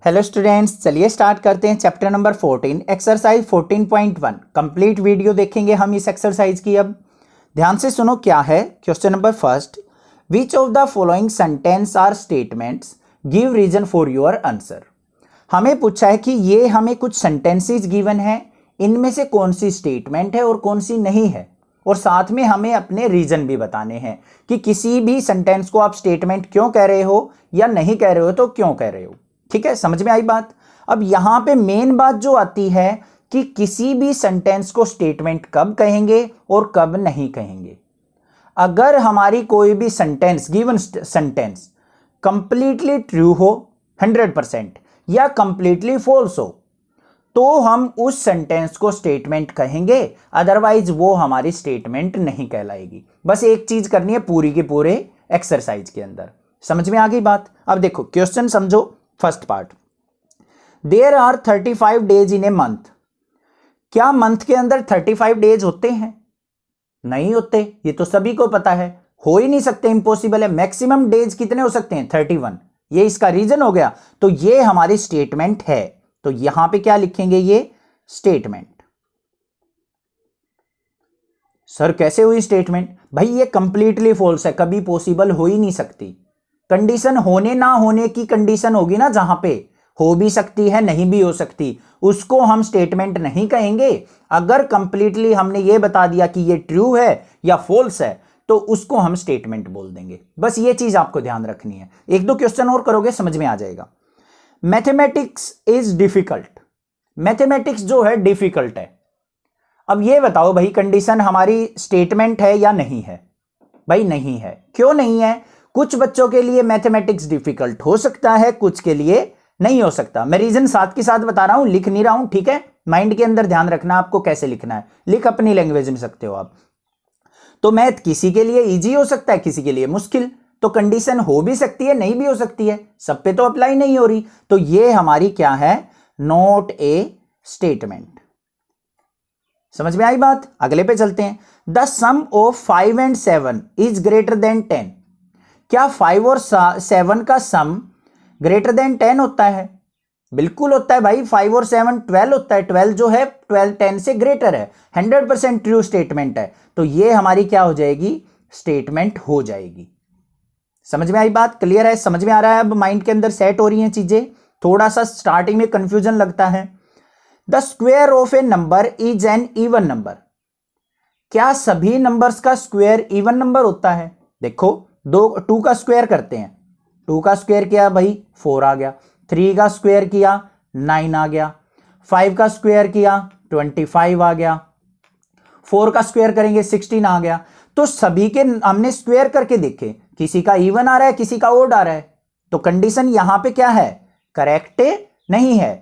Hello students, चलिए start करते हैं chapter number 14 exercise 14.1। Complete video देखेंगे हम इस एक्सरसाइज की। अब ध्यान से सुनो, क्या है question number first. Which of the following sentence are statements, give reason for your answer. हमें पूछा है कि ये हमें कुछ सेंटेंसेस गिवन है, इनमें से कौन सी स्टेटमेंट है और कौन सी नहीं है, और साथ में हमें अपने रीजन भी बताने हैं कि किसी भी सेंटेंस को आप स्टेटमेंट क्यों कह रहे हो या नहीं कह रहे हो तो क्यों कह रहे हो। ठीक है, समझ में आई बात। अब यहां पे मेन बात जो आती है कि किसी भी सेंटेंस को स्टेटमेंट कब कहेंगे और कब नहीं कहेंगे। अगर हमारी कोई भी sentence, given sentence completely true हो 100% या कंप्लीटली फॉल्स हो तो हम उस सेंटेंस को स्टेटमेंट कहेंगे, अदरवाइज वो हमारी स्टेटमेंट नहीं कहलाएगी। बस एक चीज करनी है पूरी के पूरे एक्सरसाइज के अंदर। समझ में आ गई बात। अब देखो क्वेश्चन समझो। First part, there are 35 days in a month. क्या मंथ के अंदर 35 डेज होते हैं? नहीं होते, ये तो सभी को पता है, हो ही नहीं सकते, इंपॉसिबल है। मैक्सिमम डेज कितने हो सकते हैं? 31। ये इसका रीजन हो गया। तो ये हमारी स्टेटमेंट है, तो यहां पे क्या लिखेंगे? ये स्टेटमेंट। सर कैसे हुई स्टेटमेंट? भाई ये कंप्लीटली फॉल्स है, कभी पॉसिबल हो ही नहीं सकती। कंडीशन होने ना होने की कंडीशन होगी ना, जहां पे हो भी सकती है नहीं भी हो सकती, उसको हम स्टेटमेंट नहीं कहेंगे। अगर कंप्लीटली हमने ये बता दिया कि ये ट्रू है या फॉल्स है तो उसको हम स्टेटमेंट बोल देंगे। बस ये चीज आपको ध्यान रखनी है। एक दो क्वेश्चन और करोगे समझ में आ जाएगा। Mathematics is difficult. मैथमेटिक्स जो है डिफिकल्ट है। अब ये बताओ भाई, कंडीशन हमारी स्टेटमेंट है या नहीं है? भाई नहीं है। क्यों नहीं है? कुछ बच्चों के लिए मैथमेटिक्स डिफिकल्ट हो सकता है, कुछ के लिए नहीं हो सकता। मैं रीजन साथ के साथ बता रहा हूं, लिख नहीं रहा हूं। ठीक है, माइंड के अंदर ध्यान रखना आपको कैसे लिखना है। लिख अपनी लैंग्वेज में सकते हो आप। तो मैथ किसी के लिए इजी हो सकता है, किसी के लिए मुश्किल। तो कंडीशन हो भी सकती है, नहीं भी हो सकती है, सब पे तो अप्लाई नहीं हो रही। तो ये हमारी क्या है? Not a statement. समझ में आई बात। अगले पे चलते हैं। The sum of 5 and 7 is greater than 10। क्या 5 और 7 का सम ग्रेटर देन 10 होता है? बिल्कुल होता है भाई। 5 और 7 12 होता है। 12 जो है 12 10 से ग्रेटर है। 100% ट्रू स्टेटमेंट है। तो ये हमारी क्या हो जाएगी? स्टेटमेंट हो जाएगी। समझ में आई बात? क्लियर है? समझ में आ रहा है? अब माइंड के अंदर सेट हो रही हैं चीजें। थोड़ा सा स्टार्टिंग में कंफ्यूजन लगता है। The square of a number is an even number. क्या सभी नंबर्स का स्क्वायर इवन नंबर होता है? देखो 2 का स्क्वायर करते हैं। 2 का स्क्वायर किया भाई 4 आ गया। 3 का स्क्वायर किया 9 आ गया। 5 का स्क्वायर किया 25 आ गया। 4 का स्क्वायर करेंगे 16 आ गया। तो सभी के हमने स्क्वायर करके देखे, किसी का इवन आ रहा है, किसी का ओड आ रहा है। तो कंडीशन यहां पे क्या है? करेक्ट नहीं है।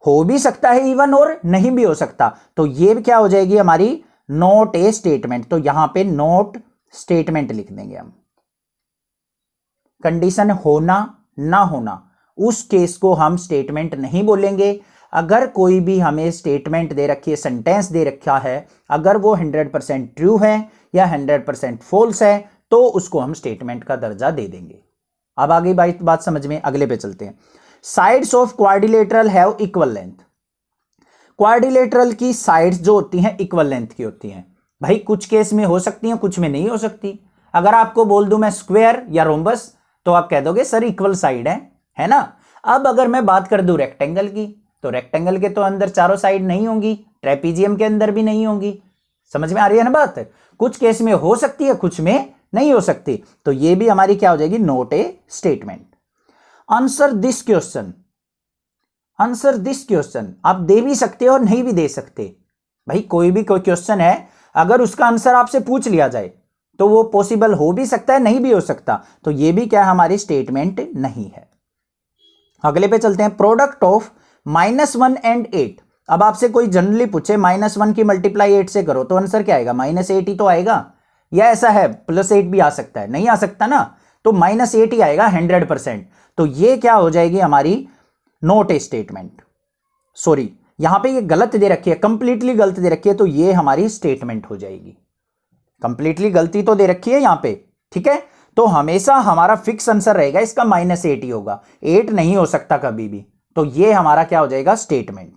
हो भी सकता है इवन और नहीं भी हो सकता। तो ये क्या हो जाएगी हमारी? Not a statement. तो यहां पे नॉट स्टेटमेंट लिख देंगे हम। कंडीशन होना ना होना, उस केस को हम स्टेटमेंट नहीं बोलेंगे। अगर कोई भी हमें स्टेटमेंट दे रखी है, सेंटेंस दे रखा है, अगर वो 100% ट्रू है या 100% फॉल्स है तो उसको हम स्टेटमेंट का दर्जा दे देंगे। अब आ गई बात समझ में। अगले पे चलते हैं। Sides of quadrilateral have equal length. Quadrilateral की साइड्स जो होती हैं इक्वल लेंथ की होती हैं। भाई कुछ केस में हो सकती हैं, कुछ में नहीं हो सकती। अगर आपको बोल दूं मैं स्क्वायर या रोम्बस तो आप कह दोगे सर इक्वल साइड है ना। अब अगर मैं बात कर दूं रेक्टेंगल की, तो रेक्टेंगल के तो अंदर चारों साइड नहीं होंगी, ट्रेपीजियम के अंदर भी नहीं होंगी। समझ में आ रही है ना बात? कुछ केस में हो सकती है, कुछ में नहीं हो सकती। तो ये भी हमारी क्या हो जाएगी? Not a statement. Answer this question. Answer this question आप दे भी सकते हो और नहीं भी दे सकते। भाई कोई भी कोई क्वेश्चन है, अगर उसका आंसर आपसे पूछ लिया जाए तो वो पॉसिबल हो भी सकता है, नहीं भी हो सकता। तो ये भी क्या हमारी स्टेटमेंट नहीं है। अगले पे चलते हैं। Product of -1 and 8। अब आपसे कोई जनरली पूछे -1 की मल्टीप्लाई 8 से करो तो आंसर क्या आएगा? -8 ही तो आएगा। या ऐसा है +8 भी आ सकता है? नहीं आ सकता ना। तो -8 ही आएगा 100%। तो ये क्या हो जाएगी हमारी? Not a statement. सॉरी, यहां पे ये गलत दे रखी है, कंप्लीटली गलत दे रखी है, तो ये हमारी स्टेटमेंट हो जाएगी। कंप्लीटली गलती तो दे रखी है यहां पे, ठीक है। तो हमेशा हमारा फिक्स आंसर रहेगा इसका -8 ही होगा। 8 नहीं हो सकता कभी भी। तो ये हमारा क्या हो जाएगा statement.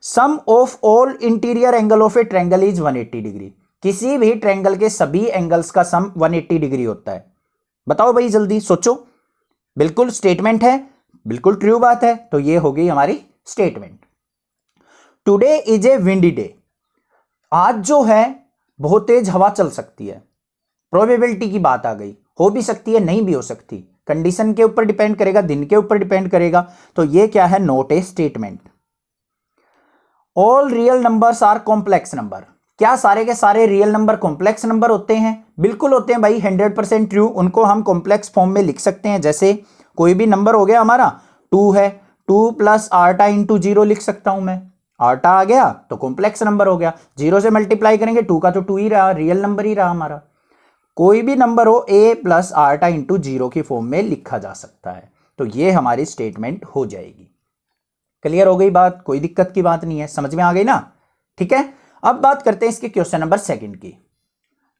Sum of all interior angle of a triangle is 180 degree. किसी भी ट्रायंगल के सभी एंगल्स का सम 180 डिग्री होता है। बताओ भाई जल्दी सोचो। बिल्कुल स्टेटमेंट है, बिल्कुल ट्रू बात है, तो ये हो गई हमारी statement. Today is a windy day. आज जो है बहुत तेज हवा चल सकती है। प्रोबेबिलिटी की बात आ गई, हो भी सकती है नहीं भी हो सकती, कंडीशन के ऊपर डिपेंड करेगा, दिन के ऊपर डिपेंड करेगा। तो ये क्या है, not a statement. All real numbers are complex number. क्या सारे के सारे रियल नंबर कॉम्प्लेक्स नंबर होते हैं? बिल्कुल होते हैं भाई, 100% ट्रू। उनको हम कॉम्प्लेक्स फॉर्म में लिख सकते हैं। जैसे कोई भी नंबर हो गया हमारा 2 है, 2 प्लस आर्टा इंटू 0 लिख सकता हूं मैं। आर्टा आ गया तो कॉम्प्लेक्स नंबर हो गया। 0 से मल्टीप्लाई करेंगे 2 का तो 2 ही रहा, रियल नंबर ही रहा हमारा। कोई भी नंबर हो a प्लस आर्टा इंटू 0 की फॉर्म में लिखा जा सकता है। तो ये हमारी स्टेटमेंट हो जाएगी। क्लियर हो गई बात? कोई दिक्कत की बात नहीं है, समझ में आ गई ना? ठीक है, अब बात करते हैं इसके क्वेश्चन नंबर 2 की।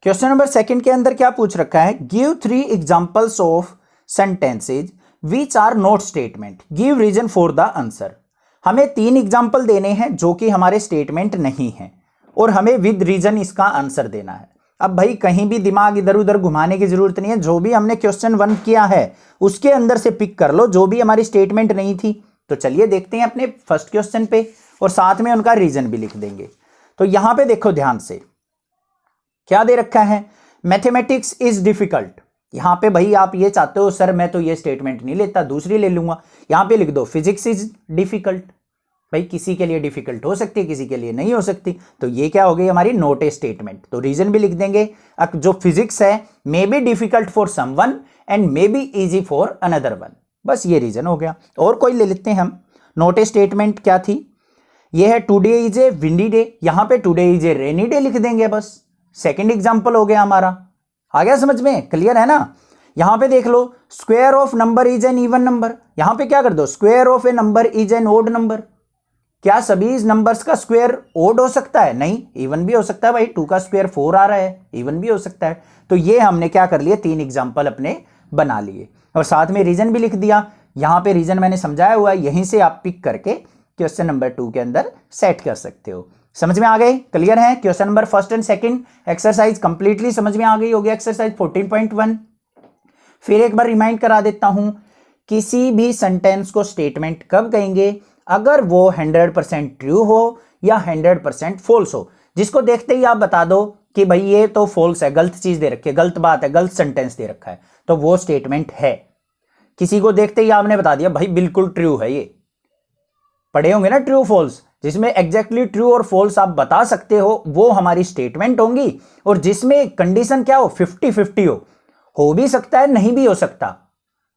क्वेश्चन नंबर 2 के अंदर क्या पूछ रखा है, give 3 examples of sentences which are not statement, give reason for the answer. हमें 3 एग्जांपल देने हैं जो कि हमारे स्टेटमेंट नहीं है और हमें विद रीजन इसका आंसर देना है। अब भाई कहीं भी दिमाग इधर उधर घुमाने की जरूरत नहीं है, जो भी हमने क्वेश्चन 1 किया है उसके अंदर से पिक कर लो जो भी हमारी स्टेटमेंट नहीं थी। तो चलिए देखते हैं अपने फर्स्ट क्वेश्चन पे और साथ में उनका रीजन भी लिख देंगे। तो यहां पे देखो ध्यान से क्या दे रखा है, मैथमेटिक्स इज डिफिकल्ट। यहां पे भाई आप ये चाहते हो सर मैं तो ये स्टेटमेंट नहीं लेता, दूसरी ले लूंगा। यहां पे लिख दो फिजिक्स इज डिफिकल्ट। भाई किसी के लिए डिफिकल्ट हो सकती है, किसी के लिए नहीं हो सकती। तो ये क्या हो गई हमारी नॉट ए स्टेटमेंट। तो रीजन भी लिख देंगे, जो फिजिक्स है may be difficult for someone and may be easy for another one. बस ये रीजन हो गया। और कोई ले लेते हैं हम। नॉट ए स्टेटमेंट क्या थी, ये है today is a windy day. यहां पे today is a rainy day लिख देंगे बस। सेकंड एग्जांपल हो गया हमारा, आ गया समझ में? क्लियर है ना? यहां पे देख लो, square of number is an even number. यहां पे क्या कर दो, square of a number is an odd number. क्या सभी नंबर्स का स्क्वायर ओड हो सकता है? नहीं, इवन भी हो सकता है भाई। 2 का स्क्वायर 4 आ रहा है, इवन भी हो सकता है। तो ये हमने क्या कर लिया, 3 एग्जांपल अपने बना लिए और साथ में रीजन भी लिख दिया। यहां पे रीजन मैंने समझाया हुआ है, यहीं से आप पिक करके क्वेश्चन नंबर 2 के अंदर सेट कर सकते हो। समझ में आ गए? क्लियर है? Question number 1 and 2 exercise completely समझ में आ गई होगी। एक्सरसाइज 14.1 फिर एक बार रिमाइंड करा देता हूं, किसी भी सेंटेंस को स्टेटमेंट कब कहेंगे, अगर वो 100% ट्रू हो या 100% फॉल्स हो। जिसको देखते ही आप बता दो कि भाई ये तो फॉल्स है, गलत चीज दे रखी है, गलत बात है, गलत सेंटेंस दे रखा है, तो वो स्टेटमेंट है। किसी को देखते ही आपने बता दिया भाई बिल्कुल ट्रू है, ये पढ़े होंगे ना ट्रू फॉल्स, जिसमें एग्जैक्टली ट्रू और फॉल्स आप बता सकते हो, वो हमारी स्टेटमेंट होंगी। और जिसमें कंडीशन क्या हो, 50-50 हो भी सकता है नहीं भी हो सकता,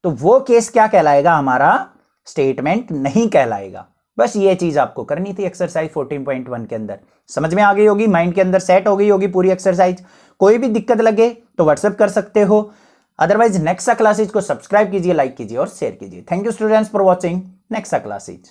तो वो केस क्या कहलाएगा, हमारा स्टेटमेंट नहीं कहलाएगा। बस ये चीज आपको करनी थी एक्सरसाइज 14.1 के अंदर। समझ में आ गई होगी, माइंड के अंदर सेट हो गई होगी पूरी एक्सरसाइज। कोई भी दिक्कत लगे तो व्हाट्सएप कर सकते हो, अदरवाइज नेक्स्ट क्लासेज को सब्सक्राइब कीजिए, लाइक कीजिए और शेयर कीजिए। Thank you students for watching next classes.